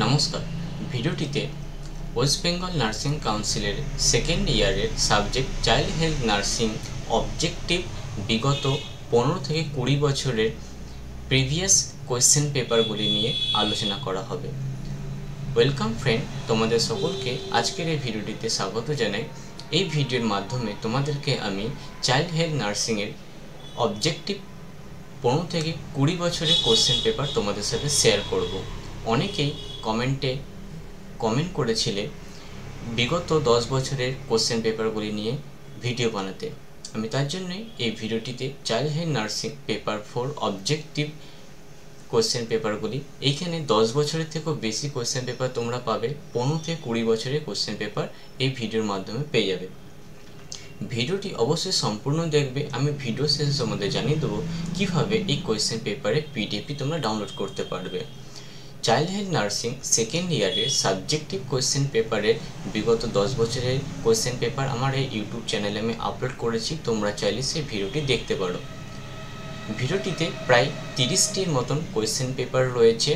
নমস্কার। ভিডিওটিতে West Bengal nursing কাউন্সিলের সেকেন্ড ইয়ারের subject child health nursing objective বিগত 15 থেকে 20 বছরের প্রিভিয়াস কোয়েশ্চেন পেপারগুলি নিয়ে আলোচনা করা হবে। ওয়েলকাম ফ্রেন্ড, তোমাদের সকলকে আজকের এই ভিডিওটিতে স্বাগত জানাই। এই ভিডিওর মাধ্যমে তোমাদেরকে আমি চাইল্ড হেলথ নার্সিংয়ের অবজেক্টিভ 15 থেকে 20 বছরের কোয়েশ্চেন পেপার তোমাদের সাথে শেয়ার করব। অনেকেই কমেন্ট করেছিলে বিগত 10 বছরের কোশ্চেন পেপারগুলি নিয়ে ভিডিও বানাতে। আমি তার জন্যই এই ভিডিওটিতে child health nursing paper 4 objective question পেপারগুলি, এইখানে 10 বছরের থেকেও বেশি কোশ্চেন পেপার তোমরা পাবে। 15 থেকে 20 বছরের কোশ্চেন পেপার এই ভিডিওর মাধ্যমে পেয়ে যাবে। ভিডিওটি অবশ্যই সম্পূর্ণ দেখবে। আমি ভিডিও শেষে তোমাদের জানিয়ে দেবো কীভাবে এই কোয়েশ্চেন পেপারে পিডিএফটি তোমরা ডাউনলোড করতে পারবে। চাইল্ড হেলথ নার্সিং সেকেন্ড ইয়ারের সাবজেক্টিভ কোয়েশ্চেন পেপারের বিগত 10 বছরের কোয়েশ্চেন পেপার আমার এই ইউটিউব চ্যানেলে আমি আপলোড করেছি, তোমরা চাইলে সেই ভিডিওটি দেখতে পারো। ভিডিওটিতে প্রায় 30টির মতন কোয়েশ্চেন পেপার রয়েছে,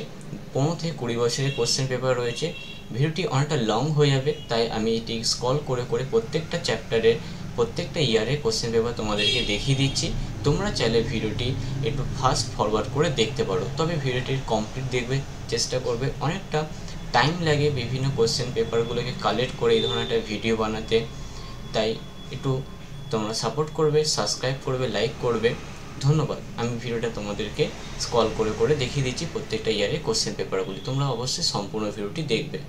15 থেকে 20 বছরের কোয়েশ্চেন পেপার রয়েছে। ভিডিওটি অনেকটা লং হয়ে যাবে, তাই আমি এটি স্ক্রল করে করে প্রত্যেকটা চ্যাপ্টারের প্রত্যেকটা ইয়ারের কোশ্চেন পেপার তোমাদেরকে দেখিয়ে দিচ্ছি। তোমরা চাইলে ভিডিওটি একটু ফাস্ট ফরওয়ার্ড করে দেখতে পারো, তবে ভিডিওটির কমপ্লিট দেখবে চেষ্টা করবে। অনেকটা টাইম লাগে বিভিন্ন কোশ্চেন পেপারগুলোকে কালেক্ট করে এই ধরনের একটা ভিডিও বানাতে, তাই একটু তোমরা সাপোর্ট করবে, সাবস্ক্রাইব করবে, লাইক করবে। ধন্যবাদ। আমি ভিডিওটা তোমাদেরকে স্ক্রল করে করে দেখিয়ে দিচ্ছি প্রত্যেকটা ইয়ারের কোশ্চেন পেপারগুলি। তোমরা অবশ্যই সম্পূর্ণ ভিডিওটি দেখবে।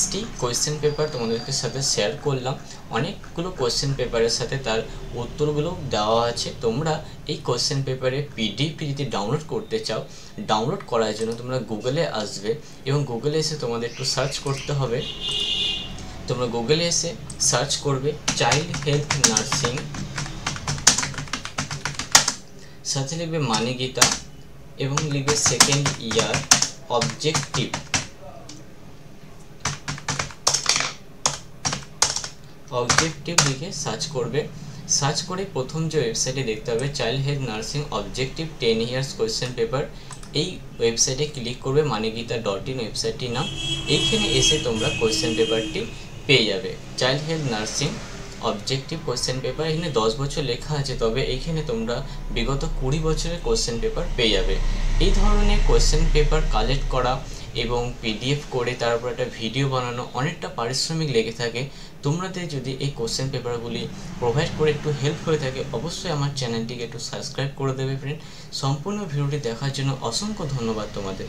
5টি কোয়েশ্চেন পেপার তোমাদেরকে সাথে শেয়ার করলাম। অনেকগুলো কোয়েশ্চেন পেপারের সাথে তার উত্তরগুলো দেওয়া আছে। তোমরা এই কোয়েশ্চেন পেপারে পিডিএফ যদি ডাউনলোড করতে চাও, ডাউনলোড করার জন্য তোমরা গুগলে আসবে এবং গুগলে এসে তোমাদের একটু সার্চ করতে হবে। তোমরা গুগলে এসে সার্চ করবে চাইল্ড হেলথ নার্সিং, সাথে লিখবে মানিগীতা এবং লিখবে সেকেন্ড ইয়ার অবজেক্টিভ। লিখে সার্চ করবে। সার্চ করে প্রথম যে ওয়েবসাইটে দেখতে হবে child health nursing objective 10 years question paper, এই ওয়েবসাইটে ক্লিক করবে। মানিগীতা.in ওয়েবসাইটটির নাম। এইখানে এসে তোমরা কোয়েশ্চেন পেপারটি পেয়ে যাবে। Child health nursing objective question paper, এখানে 10 বছর লেখা আছে, তবে এইখানে তোমরা বিগত 20 বছরের কোয়েশ্চেন পেপার পেয়ে যাবে। এই ধরনের কোয়েশ্চেন পেপার কালেক্ট করা এবং পিডিএফ করে তারপর একটা ভিডিও বানানো অনেকটা পারিশ্রমিক লেগে থাকে। তোমাদের যদি এই কোয়েশ্চেন পেপারগুলি প্রোভাইড করে একটু হেল্প হয়ে থাকে, অবশ্যই আমার চ্যানেলটিকে একটু সাবস্ক্রাইব করে দেবে ফ্রেন্ড। সম্পূর্ণ ভিডিওটি দেখার জন্য অসংখ্য ধন্যবাদ তোমাদের।